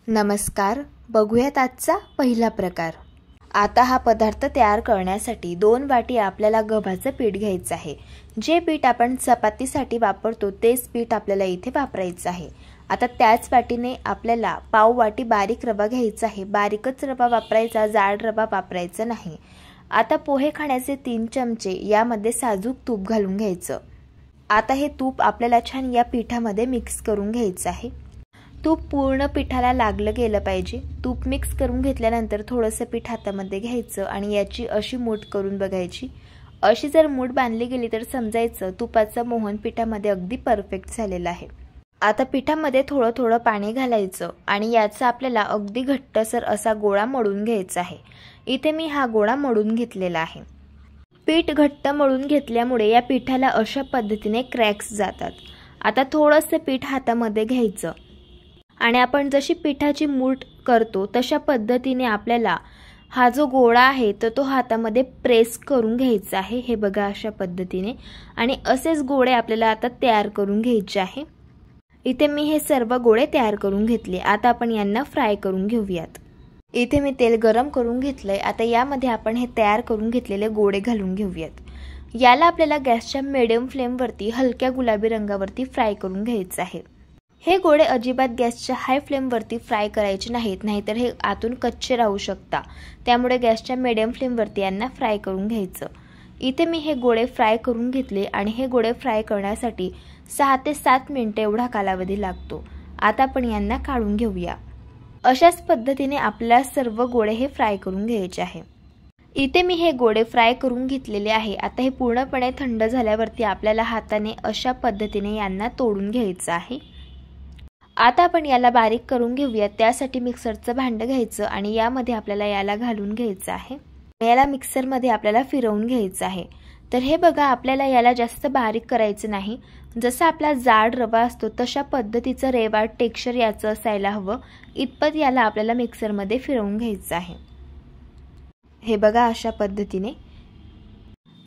नमस्कार, बघूयात आजचा पहिला प्रकार। आता हा पदार्थ तयार करण्यासाठी 2 वाटी आपल्याला गव्हाचं पीठ घ्यायचं आहे। जे पीठ आपण चपातीसाठी वापरतो तेच पीठ आपल्याला इथे वापरायचं आहे। आता त्याच वाटीने आपल्याला पाव वाटी बारीक रवा घ्यायचा आहे। बारीकच रवा वापरायचा, जाड रवा वापरायचा नाही। आता पोहे खाण्याचे 3 चमचे यामध्ये साजूक तूप घालून घ्यायचं। आता हे तूप आपल्याला छान या पिठामध्ये मिक्स करून घ्यायचं आहे। तूप पूर्ण पिठाला लागलं गेलं पाहिजे। तूप मिक्स करून घेतल्यानंतर थोडंसं पीठ हातामध्ये घ्यायचं आणि याची अशी मूठ करून बघायची। अशी जर मूठ बांधली गेली तर समजायचं तुपाचं मोहन पिठामध्ये अगदी परफेक्ट झालेलं आहे। आता पिठामध्ये थोडं थोडं पाणी घालायचं आणि याचा आपल्याला अगदी घट्टसर असा गोळा मळून घ्यायचा आहे। इथे मी हा गोळा मळून घेतलेला आहे। पीठ घट्ट मळून घेतल्यामुळे या पिठाला अशा पद्धतीने क्रॅक्स जातात। आता थोडंसं पीठ हातामध्ये घ्यायचं आणि आपण जशी पिठाची मूठ करतो तशा पद्धतीने आपल्याला हा जो गोळा आहे तो हातामध्ये प्रेस करून घ्यायचा आहे। हे बघा अशा पद्धतीने। आणि असेच गोळे आपल्याला आता तयार करून घ्यायचे आहे। इथे मी हे सर्व गोळे तयार करून घेतले। आता आपण यांना फ्राय करून घेऊयात। इथे मी तेल गरम करून घेतलंय। आता यामध्ये आपण हे तयार करून घेतलेले गोळे घालून घेऊयात। याला आपल्याला गॅसच्या मीडियम फ्लेमवरती हलक्या गुलाबी रंगावरती फ्राय करून घ्यायचं आहे। हे गोळे अजिबात गॅसच्या हाय फ्लेमवरती फ्राय करायचे नाहीत, नाहीतर हे आतून कच्चे राहू शकता। त्यामुळे गॅसच्या मीडियम फ्लेमवरती यांना फ्राय करून घ्यायचं। इथे मी हे गोळे फ्राय करून घेतले आणि हे गोळे फ्राय करण्यासाठी 6 ते 7 मिनिटे एवढा कालावधी लागतो। आता आपण यांना काढून घेऊया। अशाच पद्धतीने आपल्याला सर्व गोळे हे फ्राय करून घ्यायचे आहे। इथे मी हे गोळे फ्राय करून घेतलेले आहे। आता हे पूर्णपणे थंड झाल्यावरती आपल्याला हाताने अशा पद्धतीने यांना तोडून घ्यायचं आहे। आता आपण याला बारीक करून घेऊया। त्यासाठी मिक्सरचं भांडं घ्यायचं आणि यामध्ये आपल्याला याला घालून घ्यायचं आहे। याला मिक्सरमध्ये आपल्याला फिरवून घ्यायचं आहे। तर हे बघा, आपल्याला याला जास्त बारीक करायचं नाही। जसा आपला जाड रवा असतो तशा पद्धतीचं रेवाड टेक्स्चर याचं असायला हवं, इतपत याला आपल्याला मिक्सरमध्ये फिरवून घ्यायचं आहे। हे बघा अशा पद्धतीने।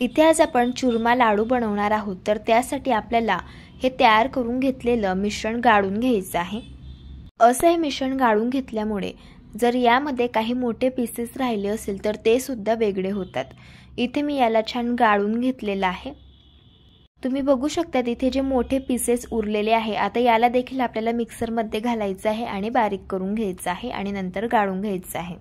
इथे आज आपण चुरमा लाडू बनवणार आहोत, तर त्यासाठी आपल्याला हे तयार करून घेतलेलं मिश्रण गाळून घ्यायचं आहे। असं हे मिश्रण गाळून घेतल्यामुळे जर यामध्ये काही मोठे पीसेस राहिले असेल तर ते सुद्धा वेगळे होतात। इथे मी याला छान गाळून घेतलेलं आहे। तुम्ही बघू शकता इथे जे मोठे पीसेस उरलेले आहे, आता याला देखील आपल्याला मिक्सरमध्ये घालायचं आहे आणि बारीक करून घ्यायचं आहे आणि नंतर गाळून घ्यायचं आहे।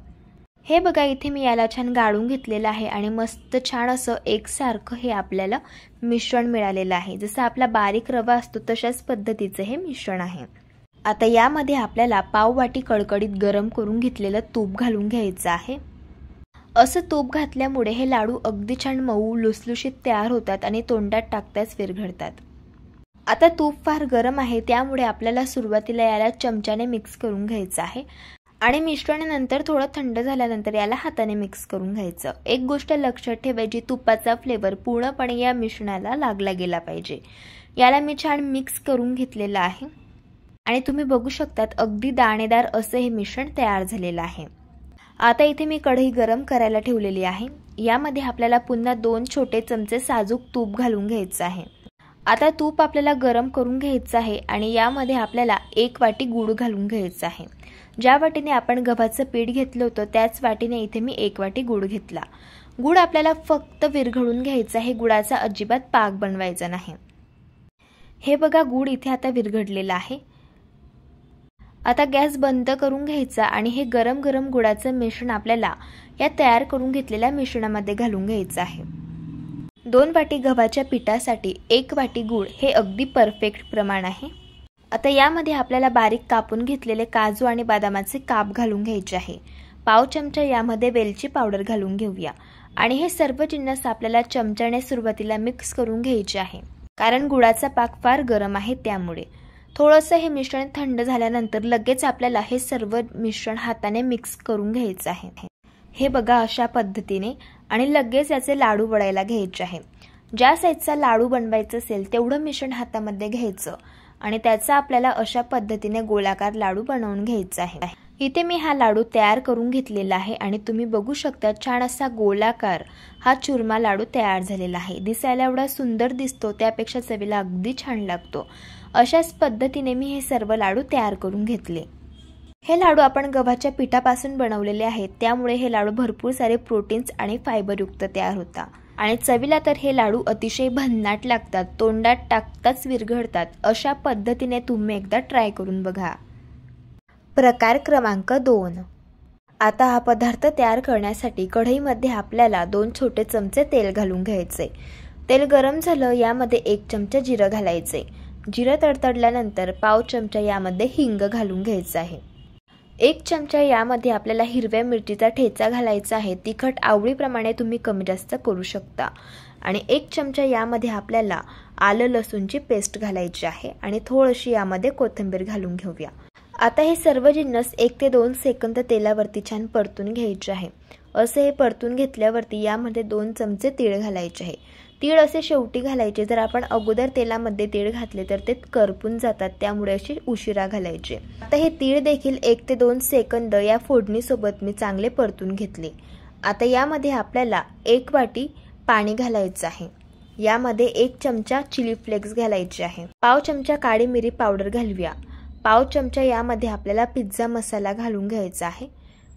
हे बघा, इथे मी याला छान गाळून घेतलेलं आहे आणि मस्त छान असं एकसारखं हे आपल्याला मिश्रण मिळालेलं आहे। जसं आपला बारीक रवा असतो तशाच पद्धतीचं हे मिश्रण आहे। आता यामध्ये आपल्याला पाव वाटी कडकडीत गरम करून घेतलेलं तूप घालून घ्यायचं आहे। असं तूप घातल्यामुळे हे लाडू अगदी छान मऊ लुसलुशीत तयार होतात आणि तोंडात टाकताच विरघळतात। आता तूप फार गरम आहे, त्यामुळे आपल्याला सुरुवातीला याला चमच्याने मिक्स करून घ्यायचं आहे आणि मिश्रणानंतर थोडं थंड झाल्यानंतर याला हाताने मिक्स करून घ्यायचं। एक गोष्ट लक्षात ठेवायची, तुपाचा फ्लेवर पूर्णपणे या मिश्रणाला लागला गेला पाहिजे। याला मी छान मिक्स करून घेतलेलं आहे आणि तुम्ही बघू शकतात अगदी दाणेदार असं हे मिश्रण तयार झालेलं आहे। आता इथे मी कढई गरम करायला ठेवलेली आहे। यामध्ये आपल्याला पुन्हा 2 छोटे चमचे साजूक तूप घालून घ्यायचं आहे। आता तूप आपल्याला गरम करून घ्यायचं आहे आणि यामध्ये आपल्याला 1 वाटी गूळ घालून घ्यायचा आहे। ज्या वाटीने आपण गव्हाचं पीठ घेतलं होतं त्याच वाटीने इथे मी 1 वाटी गूळ घेतला। गूळ आपल्याला फक्त विरघळून घ्यायचा आहे, गुळाचा अजिबात पाक बनवायचा नाही। हे बघा, गूळ इथे आता विरघळलेला आहे। आता गॅस बंद करून घ्यायचा आणि हे गरम गरम गुळाचं मिश्रण आपल्याला या तयार करून घेतलेल्या मिश्रणामध्ये घालून घ्यायचं आहे। 2 वाटी गव्हाच्या पिठासाठी 1 वाटी गूळ हे अगदी परफेक्ट प्रमाण आहे। आता यामध्ये आपल्याला बारीक कापून घेतलेले काजू आणि बदामाचे काप घालून घ्यायचे आहे। पाव चमचा यामध्ये वेलची पावडर घालून घेऊया आणि हे सर्व जिन्नस आपल्याला चमच्याने सुरुवातीला मिक्स करून घ्यायचे आहे, कारण गुळाचा पाक फार गरम आहे त्यामुळे। थोडंसं हे मिश्रण थंड झाल्यानंतर लगेच आपल्याला हे सर्व मिश्रण हाताने मिक्स करून घ्यायचं आहे। हे बघा अशा पद्धतीने आणि लगेच याचे लाडू वळायला घ्यायचे आहे। ज्या साईजचा लाडू बनवायचा असेल तेवढं मिश्रण हातामध्ये घ्यायचं आणि त्याचा आपल्याला अशा पद्धतीने गोलाकार लाडू बनवून घ्यायचा आहे। इथे मी हा लाडू तयार करून घेतलेला आहे आणि तुम्ही बघू शकता छान असा गोलाकार हा चुरमा लाडू तयार झालेला आहे। दिसायला एवढा सुंदर दिसतो, त्यापेक्षा चवीला अगदी छान लागतो। अशाच पद्धतीने मी हे सर्व लाडू तयार करून घेतले। हे लाडू आपण गव्हाच्या पिठापासून बनवलेले आहेत, त्यामुळे हे लाडू भरपूर सारे प्रोटीन्स आणि फायबरयुक्त तयार होतात आणि चवीला तर हे लाडू अतिशय भन्नाट लागतात, तोंडात टाकताच विरघळतात। अशा पद्धतीने तुम्ही एकदा ट्राय करून बघा। प्रकार क्रमांक 2। आता हा पदार्थ तयार करण्यासाठी कढईमध्ये आपल्याला 2 छोटे चमचे तेल घालून घ्यायचे। तेल गरम झालं, यामध्ये 1 चमचा जिरं घालायचे। जिरं तडतडल्यानंतर पाव चमचा यामध्ये हिंग घालून घ्यायचा आहे। 1 चमचा यामध्ये आपल्याला हिरव्या मिरचीचा ठेचा घालायचा आहे। तिखट आवडीप्रमाणे तुम्ही कमी जास्त करू शकता। आणि 1 चमचा यामध्ये आपल्याला आलं लसूणची पेस्ट घालायची आहे आणि थोडीशी यामध्ये कोथिंबीर घालून घेऊया। आता हे सर्व जिन्नस 1 ते 2 सेकंद तेलावरती छान परतून घ्यायचे आहे। असे हे परतून घेतल्यावरती यामध्ये 2 चमचे तीळ घालायचे आहे। तीळ असे शेवटी घालायचे, जर आपण अगोदर तेलामध्ये तीळ घातले तर ते करपून जातात, त्यामुळे अशी उशिरा घालायचे। आता हे तीळ देखील 1 ते 2 सेकंद या फोडणीसोबत मी चांगले परतून घेतले। आता यामध्ये आपल्याला 1 वाटी पाणी घालायचं आहे। यामध्ये 1 चमचा चिली फ्लेक्स घालायचे आहे। पाव चमचा काळी मिरी पावडर घालूया। पाव चमचा यामध्ये आपल्याला पिझ्झा मसाला घालून घ्यायचा आहे।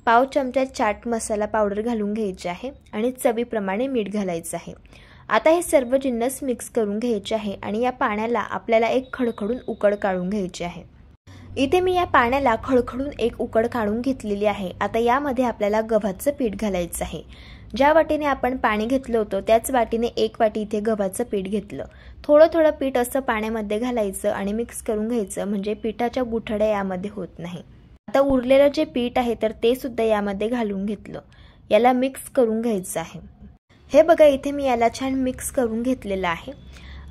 पाव चमचा चाट मसाला पावडर घालून घ्यायची आहे आणि चवीप्रमाणे मीठ घालायचं आहे। आता हे सर्व जिन्नस मिक्स करून घ्यायचे आहे आणि या पाण्याला आपल्याला एक खडखडून उकळ काढून घ्यायची आहे। इथे मी या पाण्याला खडखडून एक उकळ काढून घेतलेली आहे। आता यामध्ये आपल्याला गव्हाचं पीठ घालायचं आहे। ज्या वाटीने आपण पाणी घेतलं होतं त्याच वाटीने 1 वाटी इथे गव्हाचं पीठ घेतलं। थोडं थोडं पीठ असं पाण्यामध्ये घालायचं आणि मिक्स करून घ्यायचं, म्हणजे पिठाच्या गुठळ्या यामध्ये होत नाही। आता उरलेलं जे पीठ आहे तर ते सुद्धा यामध्ये घालून घेतलं। याला मिक्स करून घ्यायचं आहे। हे बघा, इथे मी याला छान मिक्स करून घेतलेलं आहे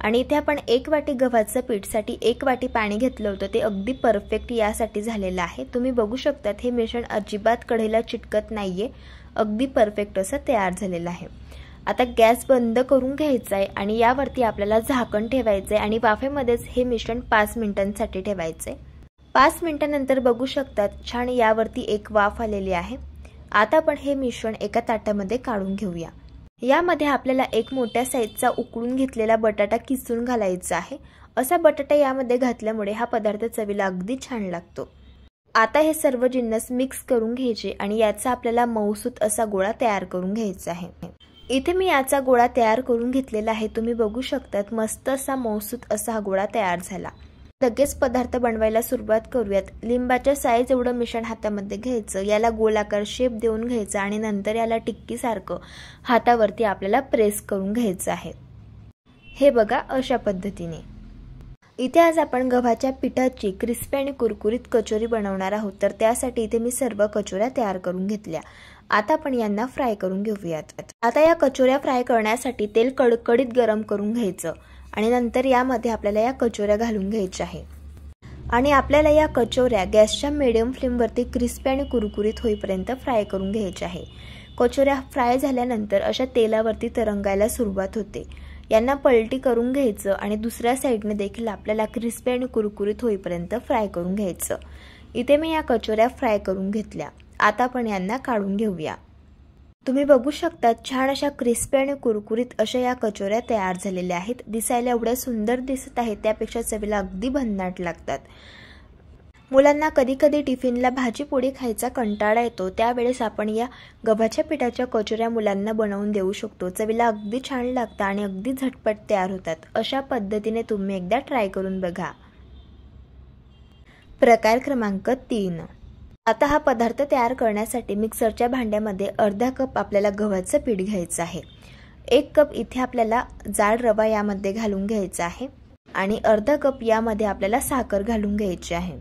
आणि इथे आपण 1 वाटी गव्हाचं पीठसाठी 1 वाटी पाणी घेतलं होतं, ते अगदी परफेक्ट यासाठी झालेलं आहे। तुम्ही बघू शकता हे मिश्रण अजिबात कढईला चिटकत नाहीये, अगदी परफेक्ट असं तयार झालेलं आहे। आता गॅस बंद करून घ्यायचा आहे आणि यावरती आपल्याला झाकण ठेवायचं आहे आणि वाफेमध्येच हे मिश्रण 5 मिनिटांसाठी ठेवायचं आहे। 5 मिनिटांनंतर बघू शकता छान यावरती एक वाफ आलेली आहे। आता आपण हे मिश्रण एका ताटामध्ये काढून घेऊया। यामध्ये आपल्याला 1 मोठ्या साईजचा उकळून घेतलेला बटाटा किसून घालायचा आहे। असा बटाटा यामध्ये घातल्यामुळे हा पदार्थ चवीला अगदी छान लागतो। आता हे सर्व जिन्नस मिक्स करून घ्यायचे आणि याचा आपल्याला मऊसूत असा गोळा तयार करून घ्यायचा आहे। इथे मी याचा गोळा तयार करून घेतलेला आहे। तुम्ही बघू शकता मस्त असा मऊसूत असा हा गोळा तयार झाला। लगेच पदार्थ बनवायला सुरुवात करूयात। लिंबाच्या साईज एवढं मिश्रण हातामध्ये घ्यायचं, याला गोलाकार शेप देऊन घ्यायचा आणि नंतर याला टिक्की सारखं हातावरती आपल्याला प्रेस करून घ्यायचं आहे। हे बघा, अशा पद्धतीने। इथे आज आपण गव्हाच्या पिठाची क्रिस्पी आणि कुरकुरीत कचोरी बनवणार आहोत, तर त्यासाठी इथे मी सर्व कचोऱ्या तयार करून घेतल्या। आता आपण यांना फ्राय करून घेऊयात। आता या कचोऱ्या फ्राय करण्यासाठी तेल कडकडीत गरम करून घ्यायचं आणि नंतर यामध्ये आपल्याला या कचोऱ्या घालून घ्यायच्या आहे आणि आपल्याला या कचोऱ्या गॅसच्या मीडियम फ्लेमवरती क्रिस्पी आणि कुरकुरीत होईपर्यंत फ्राय करून घ्यायच्या आहे। कचोऱ्या फ्राय झाल्यानंतर अशा तेलावरती तरंगायला सुरुवात होते। यांना पलटी करून घ्यायचं आणि दुसऱ्या साईडने देखील आपल्याला क्रिस्पी आणि कुरकुरीत होईपर्यंत फ्राय करून घ्यायचं। इथे मी या कचोऱ्या फ्राय करून घेतल्या। आता आपण यांना काढून घेऊया। तुम्ही बघू शकता छान अशा क्रिस्पी आणि कुरकुरीत अशा या कचोऱ्या तयार झालेल्या आहेत। दिसायला एवढ्या सुंदर दिसत आहेत, त्यापेक्षा चवीला अगदी भन्नाट लागतात। मुलांना कधी कधी टिफिनला भाजी पोळी खायचा कंटाळा येतो, त्यावेळेस आपण या गव्हाच्या पिठाच्या कचोऱ्या मुलांना बनवून देऊ शकतो। चवीला अगदी छान लागतात आणि अगदी झटपट तयार होतात। अशा पद्धतीने तुम्ही एकदा ट्राय करून बघा। प्रकार क्रमांक 3। आता हा पदार्थ तयार करण्यासाठी मिक्सरच्या भांड्यामध्ये अर्धा कप आपल्याला गव्हाचं पीठ घ्यायचं आहे। 1 कप इथे आपल्याला जाड रवा यामध्ये घालून घ्यायचा आहे आणि अर्धा कप यामध्ये आपल्याला साखर घालून घ्यायची आहे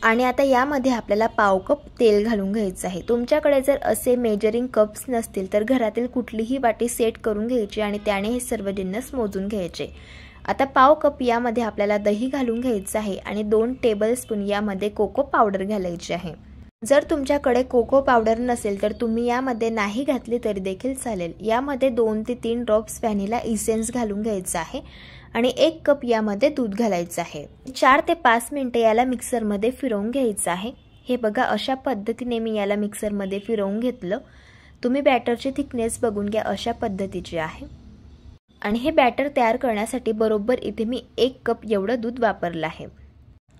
आणि आता यामध्ये आपल्याला पाव कप तेल घालून घ्यायचं आहे। तुमच्याकडे जर असे मेजरिंग कप्स नसतील तर घरातील कुठलीही वाटी सेट करून घ्यायची आणि त्याने हे सर्व जिन्नस मोजून घ्यायचे। आता पाव कप यामध्ये आपल्याला दही घालून घ्यायचं आहे आणि 2 टेबलस्पून यामध्ये कोको पावडर घालायची आहे। जर तुमच्याकडे कोको पावडर नसेल तर तुम्ही यामध्ये नाही घातली तरी देखील चालेल। यामध्ये 2 ते 3 ड्रॉप्स व्हॅनिला इसेन्स घालून घ्यायचं आहे आणि 1 कप यामध्ये दूध घालायचं आहे। 4 ते 5 मिनिटे याला मिक्सरमध्ये फिरवून घ्यायचं आहे। हे बघा, अशा पद्धतीने मी याला मिक्सरमध्ये फिरवून घेतलं। तुम्ही बॅटरची थिकनेस बघून घ्या, अशा पद्धतीची आहे आणि हे बॅटर तयार करण्यासाठी बरोबर इथे मी 1 कप एवढं दूध वापरलं आहे।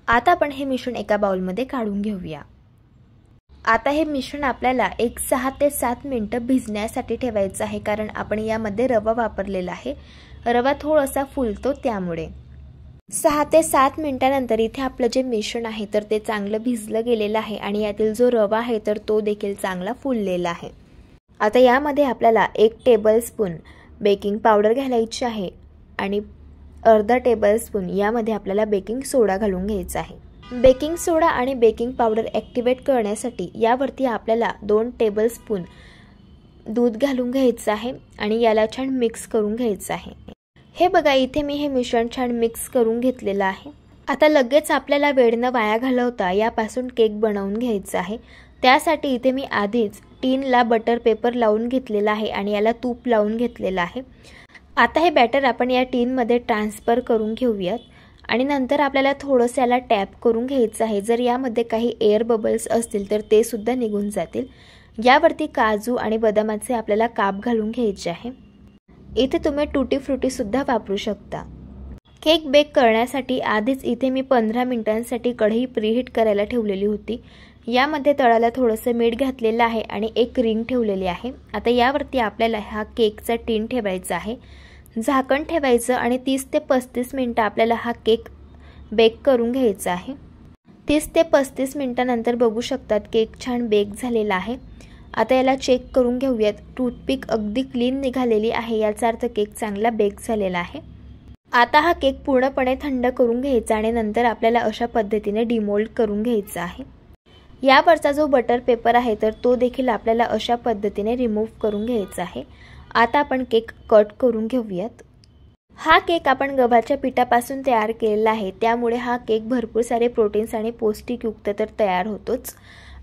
आता आपण हे मिश्रण एका बाउलमध्ये काढून घेऊया। आता हे मिश्रण आपल्याला 6 ते 7 मिनिटं भिजण्यासाठी ठेवायचं आहे, कारण आपण यामध्ये रवा वापरलेला आहे. रवा थोडासा फुलतो त्यामुळे. 6 ते 7 मिनिटांनंतर इथे आपलं जे मिश्रण आहे तर ते चांगलं भिजलं गेलेलं आहे आणि यातील जो रवा आहे तर तो देखील चांगला फुललेला आहे. आता यामध्ये आपल्याला 1 टेबलस्पून बेकिंग पावडर घालायची आहे आणि अर्धा टेबलस्पून यामध्ये आपल्याला बेकिंग सोडा घालून घ्यायचा आहे. बेकिंग सोडा आणि बेकिंग पावडर ॲक्टिवेट करण्यासाठी यावरती आपल्याला 2 टेबलस्पून दूध घालून घ्यायचं आहे आणि याला छान मिक्स करून घ्यायचं आहे. हे बघा, इथे मी हे मिश्रण छान मिक्स करून घेतलेलं आहे. आता लगेच आपल्याला वेळ न वाया घालवता यापासून केक बनवून घ्यायचा आहे. त्यासाठी इथे मी आधीच टीनला बटर पेपर लावून घेतलेला आहे आणि याला तूप लावून घेतलेलं आहे. आता हे बॅटर आपण या टीनमध्ये ट्रान्सफर करून घेऊयात आणि नंतर आपल्याला थोडंसं याला टॅप करून घ्यायचं आहे. जर यामध्ये काही एअर बबल्स असतील तर ते सुद्धा निघून जातील. यावरती काजू आणि बदामाचे आपल्याला काप घालून घ्यायचे आहे. इथे तुम्ही टुटी फ्रुटी सुद्धा वापरू शकता. केक बेक करण्यासाठी आधीच इथे मी 15 मिनिटांसाठी कढई प्रीहीट करायला ठेवलेली होती. यामध्ये तळाला थोडंसं मीठ घातलेलं आहे आणि एक रिंग ठेवलेली आहे. आता यावरती आपल्याला हा केकचा टीन ठेवायचा आहे, झाकण ठेवायचं आणि 30 ते 35 मिनिटं आपल्याला हा केक बेक करून घ्यायचा आहे. 30 ते 35 मिनिटांनंतर बघू शकतात केक छान बेक झालेला आहे. आता याला चेक करून घेऊयात. टूथपिक अगदी क्लीन निघालेली आहे, याचा अर्थ केक चांगला बेक झालेला आहे. आता हा केक पूर्णपणे थंड करून घ्यायचा आणि नंतर आपल्याला अशा पद्धतीने डिमोल्ड करून घ्यायचा आहे. यावरचा जो बटर पेपर आहे तर तो देखील आपल्याला अशा पद्धतीने रिमूव्ह करून घ्यायचा आहे. आता आपण केक कट करून घेऊयात. हा केक आपण गव्हाच्या पिठापासून तयार केलेला आहे, त्यामुळे हा केक भरपूर सारे प्रोटीन्स आणि पौष्टिकयुक्त तर तयार होतोच.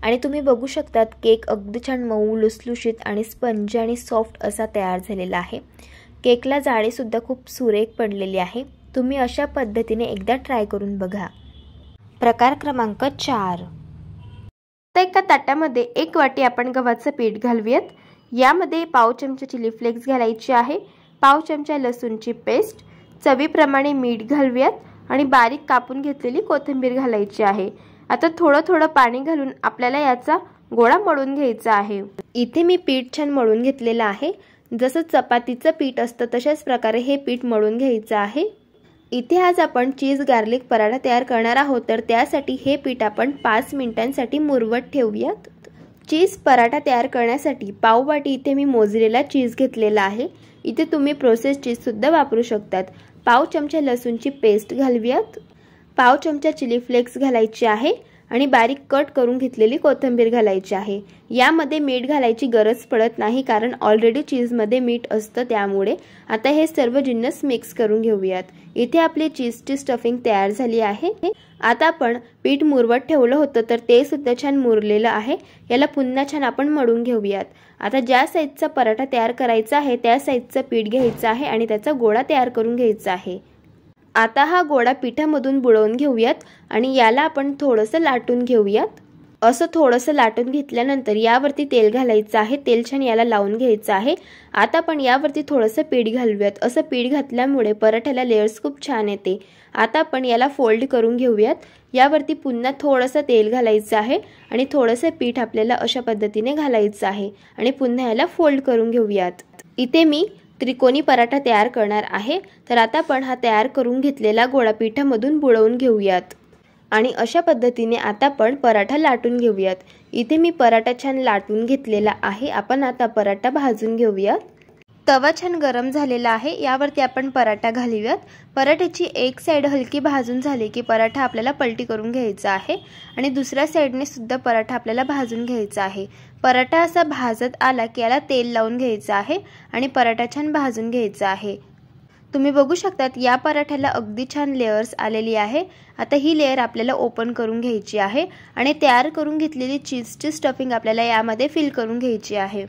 आणि तुम्ही बघू शकतात केक अगदी छान मऊ, लुसलुशीत आणि स्पंजी आणि सॉफ्ट असा तयार झालेला आहे. केकला जाळी सुद्धा खूप सुरेख पडलेली आहे. तुम्ही अशा पद्धतीने एकदा ट्राय करून बघा. प्रकार क्रमांक 4. तर एका ताटामध्ये 1 वाटी आपण गव्हाचं पीठ घालूयात. यामध्ये पाव चमचा चिली फ्लेक्स घालायची आहे, पाव चमचा लसूणची पेस्ट, चवीप्रमाणे मीठ घालूयात आणि बारीक कापून घेतलेली कोथिंबीर घालायची आहे. आता थोडं थोडं पाणी घालून आपल्याला याचा गोळा मळून घ्यायचा आहे. इथे मी पीठ छान मळून घेतलेलं आहे. जसं चपातीचं पीठ असतं तशाच प्रकारे हे पीठ मळून घ्यायचं आहे. इथे आज आपण चीज गार्लिक पराठा तयार करणार आहोत, तर त्यासाठी हे पीठ आपण 5 मिनिटांसाठी मुरवत ठेवूयात. चीज पराठा तयार करण्यासाठी पाव वाटी इथे मी मोझरेला चीज घेतलेला आहे. इथे तुम्ही प्रोसेस चीज सुद्धा वापरू शकतात. पाव चमचा लसूणची पेस्ट घालूयात, पाव चमचा चिली फ्लेक्स घालायची आहे आणि बारीक कट करून घेतलेली कोथिंबीर घालायची आहे. यामध्ये मीठ घालायची गरज पडत नाही, कारण ऑलरेडी चीजमध्ये मीठ असतं त्यामुळे. आता हे सर्व जिन्नस मिक्स करून घेऊयात. इथे आपली चीजची स्टफिंग तयार झाली आहे. आता आपण पीठ मुरवत ठेवलं होतं तर ते सुद्धा छान मुरलेलं आहे. याला पुन्हा छान आपण मळून घेऊयात. आता ज्या साईजचा पराठा तयार करायचा आहे त्या साईजचं पीठ घ्यायचं आहे आणि त्याचा गोळा तयार करून घ्यायचा आहे. आता हा गोळा पिठामधून बुडवून घेऊयात आणि याला आपण थोडंसं लाटून घेऊयात. असं थोडंसं लाटून घेतल्यानंतर यावरती तेल घालायचं आहे. तेल छान याला लावून घ्यायचं आहे. आता आपण यावरती थोडंसं पीठ घालूयात. असं पीठ घातल्यामुळे पराठ्याला लेयर्स खूप छान येते. आता आपण याला फोल्ड करून घेऊयात. यावरती पुन्हा थोडंसं तेल घालायचं आहे आणि थोडंसं पीठ आपल्याला अशा पद्धतीने घालायचं आहे आणि पुन्हा याला फोल्ड करून घेऊयात. इथे मी त्रिकोणी पराठा तयार करणार आहे. तर आता आपण हा तयार करून घेतलेला गोळा पिठामधून बुडवून घेऊयात आणि अशा पद्धतीने आता आपण पराठा लाटून घेऊयात. इथे मी पराठा छान लाटून घेतलेला आहे. आपण आता पराठा भाजून घेऊयात. तवा छान गरम झालेला आहे. यावरती आपण पराठा घालूयात. पराठ्याची एक साईड हलकी भाजून झाली की पराठा आपल्याला पलटी करून घ्यायचा आहे आणि दुसऱ्या साईडने सुद्धा पराठा आपल्याला भाजून घ्यायचा आहे. पराठा असा भाजत आला की याला तेल लावून घ्यायचं आहे आणि पराठा छान भाजून घ्यायचा आहे. तुम्ही बघू शकतात या पराठ्याला अगदी छान लेयर्स आलेली आहे. आता ही लेयर आपल्याला ओपन करून घ्यायची आहे आणि तयार करून घेतलेली चीजची स्टफिंग आपल्याला यामध्ये फिल करून घ्यायची आहे.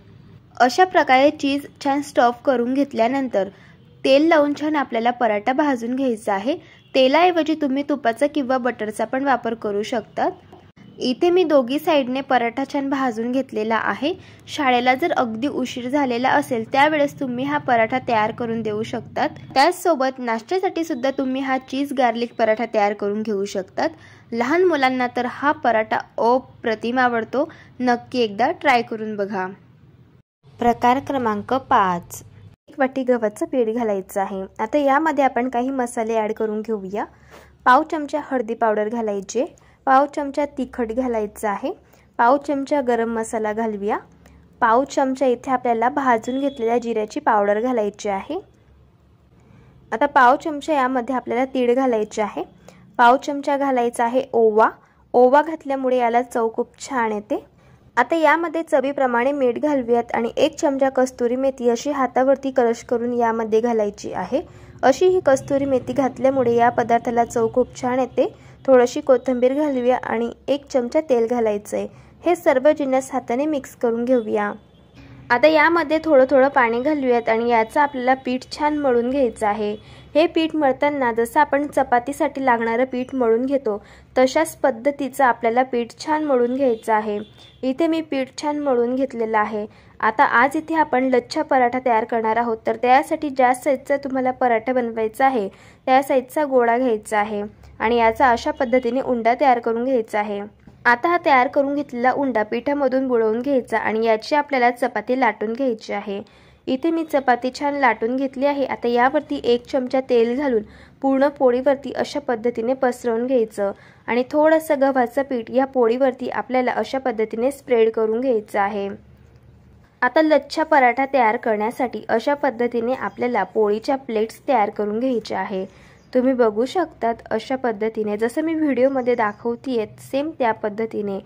अशा प्रकारे चीज छान स्टफ करून घेतल्यानंतर तेल लावून छान आपल्याला पराठा भाजून घ्यायचा आहे. तेलाऐवजी तुम्ही तुपाचा किंवा बटरचा पण वापर करू शकतात. इथे मी दोघी साईडने पराठा छान भाजून घेतलेला आहे. शाळेला जर अगदी उशीर झालेला असेल त्यावेळेस तुम्ही हा पराठा तयार करून देऊ शकतात. त्याचसोबत नाश्त्यासाठी सुद्धा तुम्ही हा चीज गार्लिक पराठा तयार करून घेऊ शकतात. लहान मुलांना तर हा पराठा अप्रतिम आवडतो. नक्की एकदा ट्राय करून बघा. प्रकार क्रमांक 5. 1 वाटी गव्हाचं पीठ घालायचं आहे. आता यामध्ये आपण काही मसाले ॲड करून घेऊया. पाव चमचा हळदी पावडर घालायचे, पाव चमचा तिखट घालायचं आहे, पाव चमचा गरम मसाला घालूया, पाव चमचा इथे आपल्याला भाजून घेतलेल्या जिऱ्याची पावडर घालायची आहे. आता पाव चमचा यामध्ये आपल्याला तीळ घालायचे आहे, पाव चमचा घालायचा आहे ओवा. ओवा घातल्यामुळे याला चव खूप छान येते. आता यामध्ये चवीप्रमाणे मीठ घालूयात आणि 1 चमचा कस्तुरी मेथी अशी हातावरती क्रश करून यामध्ये घालायची आहे. अशी ही कस्तुरी मेथी घातल्यामुळे या पदार्थाला चव खूप छान येते. थोडीशी कोथिंबीर घालूया आणि 1 चमचा तेल घालायचं आहे. हे सर्व जिन्नस हाताने मिक्स करून घेऊया. आता यामध्ये थोडं पाणी घालूयात आणि याचं आपल्याला पीठ छान मळून घ्यायचं आहे. हे पीठ मळताना जसं आपण चपातीसाठी लागणारं पीठ मळून घेतो तशाच पद्धतीचं आपल्याला पीठ छान मळून घ्यायचं आहे. इथे मी पीठ छान मळून घेतलेलं आहे. आता आज इथे आपण लच्छा पराठा तयार करणार आहोत, तर त्यासाठी ज्या साईजचा तुम्हाला पराठा बनवायचा आहे त्या साईजचा गोळा घ्यायचा आहे आणि याचा अशा पद्धतीने उंडा तयार करून घ्यायचा आहे. आता हा तयार करून घेतलेला उंडा पिठामधून बुडवून घ्यायचा आणि याची आपल्याला चपाती लाटून घ्यायची आहे. इथे मी चपाती छान लाटून घेतली आहे. आता यावरती 1 चमचा तेल घालून पूर्ण पोळीवरती अशा पद्धतीने पसरवून घ्यायचं आणि थोडंसं गव्हाचं पीठ या पोळीवरती आपल्याला अशा पद्धतीने स्प्रेड करून घ्यायचं आहे. आता लच्छा पराठा तयार करण्यासाठी अशा पद्धतीने आपल्याला पोळीच्या प्लेट्स तयार करून घ्यायच्या आहे. तुम्ही बघू शकतात अशा पद्धतीने जसं मी व्हिडिओमध्ये दाखवतीये सेम त्या पद्धतीने.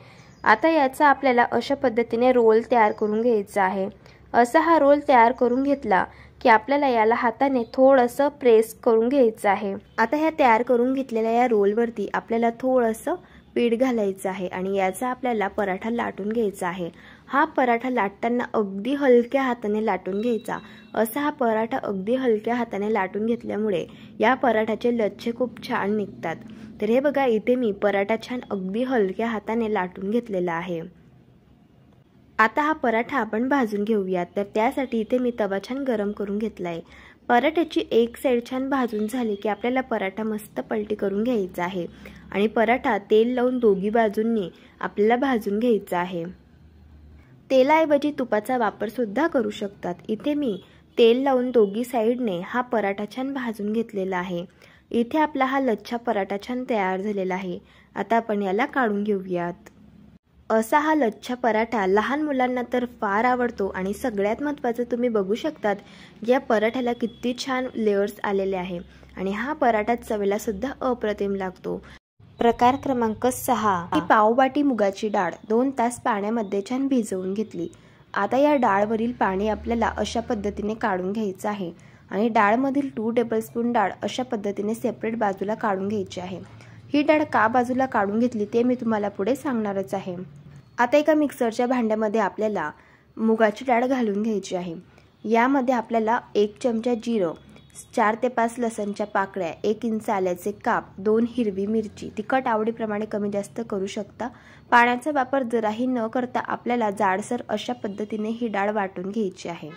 आता याचा आपल्याला अशा पद्धतीने रोल तयार करून घ्यायचा आहे. असा हा रोल तयार करून घेतला की आपल्याला याला हाताने थोडंसं प्रेस करून घ्यायचं आहे. आता ह्या तयार करून घेतलेल्या या रोलवरती आपल्याला थोडंसं पीठ घालायचं आहे आणि याचा आपल्याला पराठा लाटून घ्यायचा आहे. हा पराठा लाटताना अगदी हलक्या हाताने लाटून घ्यायचा. असा हा पराठा अगदी हलक्या हाताने लाटून घेतल्यामुळे या पराठाचे लच्छे खूप छान निघतात. तर हे बघा इथे मी पराठा छान अगदी हलक्या हाताने लाटून घेतलेला आहे. आता हा पराठा आपण भाजून घेऊयात. तर त्यासाठी इथे मी तवा छान गरम करून घेतलाय. पराठ्याची एक साईड छान भाजून झाली की आपल्याला पराठा मस्त पलटी करून घ्यायचा आहे आणि पराठा तेल लावून दोन्ही बाजूंनी आपल्याला भाजून घ्यायचा आहे. तेलाऐवजी तुपाचा वापर सुद्धा करू शकतात. इथे मी तेल लावून दोन्ही साईडने हा पराठा छान भाजून घेतलेला आहे. इथे आपला हा लच्छा पराठा छान तयार झालेला आहे. आता आपण याला काढून घेऊयात. असा हा लच्छा पराठा लहान मुलांना तर फार आवडतो आणि सगळ्यात महत्त्वाचं तुम्ही बघू शकतात या पराठ्याला किती छान लेयर्स आलेले आहे आणि हा पराठा चवीला सुद्धा अप्रतिम लागतो. प्रकार क्रमांक 6. पाव वाटी मुगाची डाळ 2 तास पाण्यामध्ये छान भिजवून घेतली. आता या डाळवरील पाणी आपल्याला अशा पद्धतीने काढून घ्यायचं आहे आणि डाळमधील 2 टेबलस्पून डाळ अशा पद्धतीने सेपरेट बाजूला काढून घ्यायची आहे. ही डाळ का बाजूला काढून घेतली ते मी तुम्हाला पुढे सांगणारच आहे. आता एका मिक्सरच्या भांड्यामध्ये आपल्याला मुगाची डाळ घालून घ्यायची आहे. यामध्ये आपल्याला 1 चमचा जिरं, 4 ते 5 लसणच्या पाकळ्या, 1 इंच आल्याचे काप, 2 हिरवी मिरची, तिखट आवडीप्रमाणे कमी जास्त करू शकता. पाण्याचा वापर जराही न करता आपल्याला जाडसर अशा पद्धतीने ही डाळ वाटून घ्यायची आहे.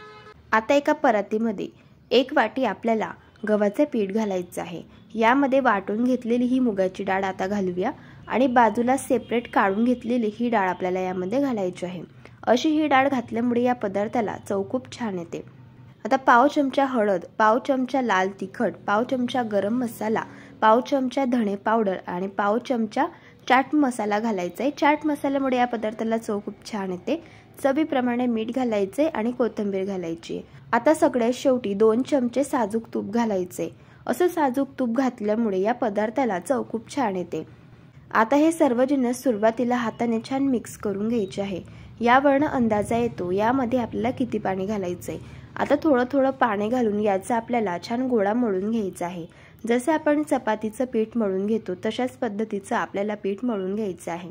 आता एका परातीमध्ये 1 वाटी आपल्याला गव्हाचे पीठ घालायचं आहे. यामध्ये वाटून घेतलेली ही मुगाची डाळ आता घालूया आणि बाजूला सेपरेट काढून घेतलेली ही डाळ आपल्याला यामध्ये घालायची आहे. अशी ही डाळ घातल्यामुळे या पदार्थाला चव खूप छान येते. आता पाव चमचा हळद, पाव चमचा लाल तिखट, पाव चमचा गरम मसाला, पाव चमचा धणे पावडर आणि पाव चमचा चाट मसाला घालायचा आहे. चाट मसाल्यामुळे या पदार्थाला चव खूप छान येते. चवीप्रमाणे मीठ घालायचे आणि कोथिंबीर घालायची. आता सगळ्यात शेवटी 2 चमचे साजूक तूप घालायचे. असं साजूक तूप घातल्यामुळे या पदार्थाला चव खूप छान येते. आता हे सर्व जिन्नस सुरुवातीला हाताने छान मिक्स करून घ्यायचे आहे. यावरनं अंदाजा येतो यामध्ये आपल्याला किती पाणी घालायचंय. आता थोडं पाणी घालून याचा आपल्याला छान गोळा मळून घ्यायचा आहे. जसे आपण चपातीचं पीठ मळून घेतो तशाच पद्धतीचं आपल्याला पीठ मळून घ्यायचं आहे.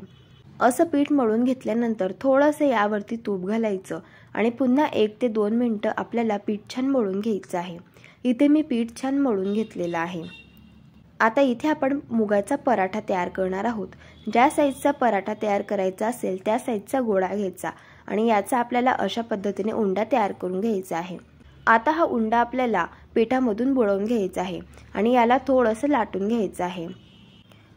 असं पीठ मळून घेतल्यानंतर थोडंसं यावरती तूप घालायचं आणि पुन्हा 1 ते 2 मिनिटं आपल्याला पीठ छान मळून घ्यायचं आहे. इथे मी पीठ छान मळून घेतलेलं आहे. आता इथे आपण मुगाचा पराठा तयार करणार आहोत. ज्या साईजचा पराठा तयार करायचा असेल त्या साईजचा गोळा घ्यायचा आणि याचा आपल्याला अशा पद्धतीने उंडा तयार करून घ्यायचा आहे. आता हा उंडा आपल्याला पिठामधून बुडवून घ्यायचा आहे आणि याला थोडंसं लाटून घ्यायचं आहे.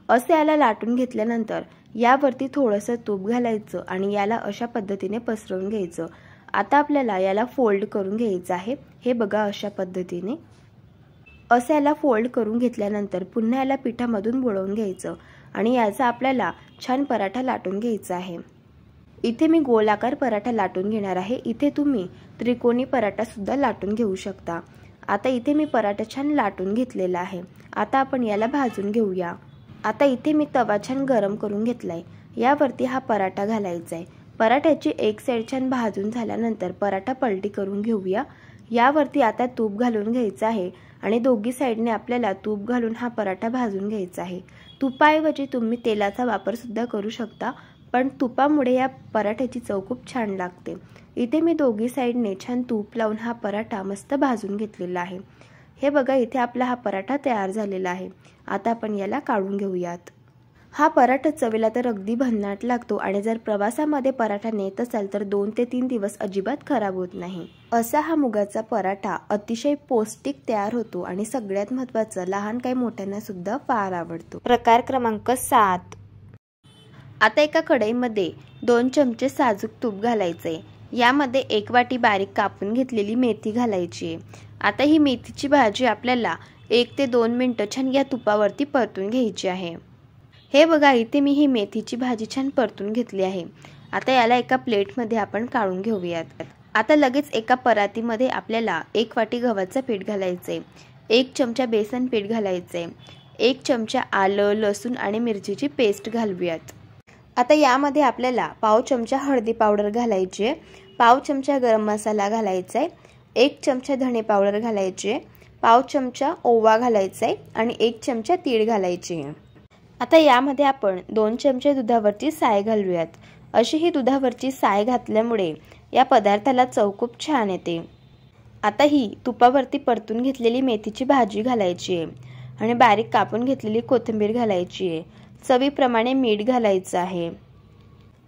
असे याला लाटून घेतल्यानंतर यावरती थोडंसं तूप घालायचं आणि याला अशा पद्धतीने पसरवून घ्यायचं। आता आपल्याला याला फोल्ड करून घ्यायचं आहे। हे बघा अशा पद्धतीने असे याला फोल्ड करून घेतल्यानंतर पुन्हा याला पिठामधून बुडवून घ्यायचं आणि याचा आपल्याला छान पराठा लाटून घ्यायचा आहे। इथे मी गोलाकार पराठा लाटून घेणार आहे। इथे तुम्ही त्रिकोणी पराठा सुद्धा लाटून घेऊ शकता। आता इथे मी पराठा छान लाटून घेतलेला आहे। आता आपण याला भाजून घेऊया। आता इथे मी तवा छान गरम करून घेतलाय। यावरती हा पराठा घालायचा आहे। पराठ्याची एक साइड छान भाजून झाल्यानंतर पराठा पलटी करून घेऊया। यावरती आता तूप घालून घ्यायचं आहे आणि दोघी साइडने आपल्याला तूप घालून हा पराठा भाजून घ्यायचा आहे। तुपाऐवजी तुम्ही तेलाचा वापर सुद्धा करू शकता, पण तुपामुळे या पराठ्याची चव खूप छान लागते। इथे मी दोघी साइडने छान तूप लावून हा पराठा मस्त भाजून घेतलेला आहे। हे बघा इथे आपला हा पराठा तयार झालेला आहे। आता आपण याला काढून घेऊयात। हा पराठा चवीला तर अगदी भन्नाट लागतो आणि जर प्रवासामध्ये पराठा नेत असाल तर 2 ते 3 दिवस अजिबात खराब होत नाही। असा हा मुगाचा पराठा अतिशय पौष्टिक तयार होतो आणि सगळ्यात महत्त्वाचं लहान काही मोठ्यांना सुद्धा फार आवडतो। प्रकार क्रमांक 7। आता एका कढईमध्ये 2 चमचे साजूक तूप घालायचे। यामध्ये 1 वाटी बारीक कापून घेतलेली मेथी घालायची। आता ही मेथीची भाजी आपल्याला 1 ते 2 मिनिटं छान या तुपावरती परतून घ्यायची आहे। हे बघा इथे मी ही मेथीची भाजी छान परतून घेतली आहे। आता याला एका प्लेटमध्ये आपण काढून घेऊयात। आता लगेच एका परातीमध्ये आपल्याला 1 वाटी गव्हाचं पीठ घालायचे, 1 चमचा बेसन पीठ घालायचे, 1 चमचा आलं, लसूण आणि मिरचीची पेस्ट घालूयात। आता यामध्ये आपल्याला पाव चमचा हळदी पावडर घालायची आहे, पाव चमचा गरम मसाला घालायचा आहे, 1 चमचा धणे पावडर घालायची आहे, पाव चमचा ओवा घालायचा आहे आणि 1 चमचा तीळ घालायची आहे। आता यामध्ये आपण 2 चमचे दुधावरची साय घालूयात। अशी ही दुधावरची साय घातल्यामुळे या पदार्थाला चव खूप छान येते। आता ही तुपावरती परतून घेतलेली मेथीची भाजी घालायची आहे आणि बारीक कापून घेतलेली कोथिंबीर घालायची आहे। चवीप्रमाणे मीठ घालायचं आहे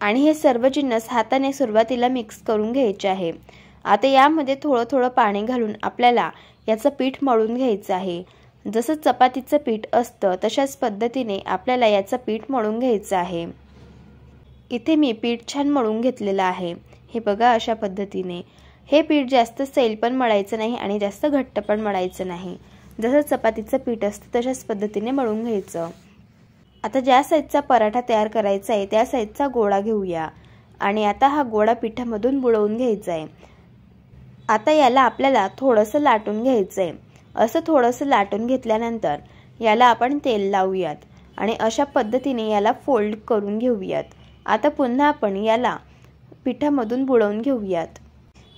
आणि हे सर्व जिन्नस हाताने सुरुवातीला मिक्स करून घ्यायचे आहे। आता यामध्ये थोडं पाणी घालून आपल्याला याचं पीठ मळून घ्यायचं आहे। जसं चपातीचं पीठ असतं तशाच पद्धतीने आपल्याला याचं पीठ मळून घ्यायचं आहे। इथे मी पीठ छान मळून घेतलेलं आहे। हे बघा अशा पद्धतीने हे पीठ जास्त सैल पण मळायचं नाही आणि जास्त घट्ट पण मळायचं नाही। जसं चपातीचं पीठ असतं तशाच पद्धतीने मळून घ्यायचं। आता ज्या साईजचा पराठा तयार करायचा आहे त्या साईजचा गोळा घेऊया आणि आता हा गोळा पिठामधून बुडवून घ्यायचा आहे। आता याला आपल्याला थोडंसं लाटून घ्यायचं आहे। असं थोडंसं लाटून घेतल्यानंतर याला आपण तेल लावूयात आणि अशा पद्धतीने याला फोल्ड करून घेऊयात। आता पुन्हा आपण याला पिठामधून बुडवून घेऊयात।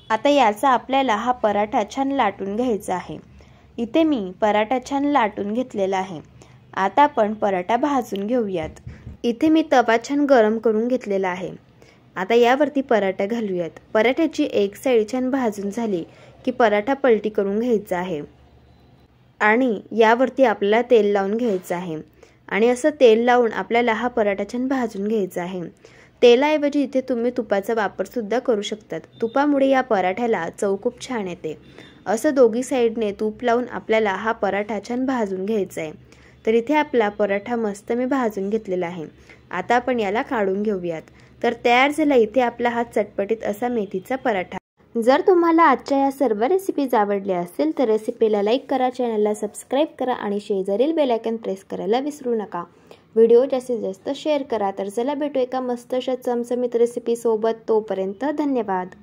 आता याचा आपल्याला हा पराठा छान लाटून घ्यायचा आहे। इथे मी पराठा छान लाटून घेतलेला आहे। आता आपण पराठा भाजून घेऊयात। इथे मी तवा छान गरम करून घेतलेला आहे। आता यावरती पराठा घालूयात। पराठ्याची एक साइड छान भाजून झाली की पराठा पलटी करून घ्यायचा आहे आणि यावरती आपल्याला तेल लावून घ्यायचं आहे आणि असं तेल लावून आपल्याला हा पराठा छान भाजून घ्यायचा आहे। तेलाऐवजी इथे तुम्ही तुपाचा वापर सुद्धा करू शकतात। तुपामुळे या पराठ्याला चव खूप छान येते। असं दोघी साइडने तूप लावून आपल्याला हा पराठा छान भाजून घ्यायचा आहे। तर इथे आपला पराठा मस्त मी भाजून घेतलेला आहे। आता आपण याला काढून घेऊयात। तर तयार झाला इथे आपला हा चटपटीत असा मेथीचा पराठा। जर तुम्हाला आजच्या या सर्व रेसिपीज आवडल्या असेल तर रेसिपीला लाईक करा, चॅनलला सबस्क्राईब करा आणि शेजारील बेल आयकॉन प्रेस करायला विसरू नका। व्हिडिओ जास्तीत जास्त शेअर करा। तर चला भेटू एका मस्त अशा चमचमीत रेसिपी सोबत। तोपर्यंत धन्यवाद।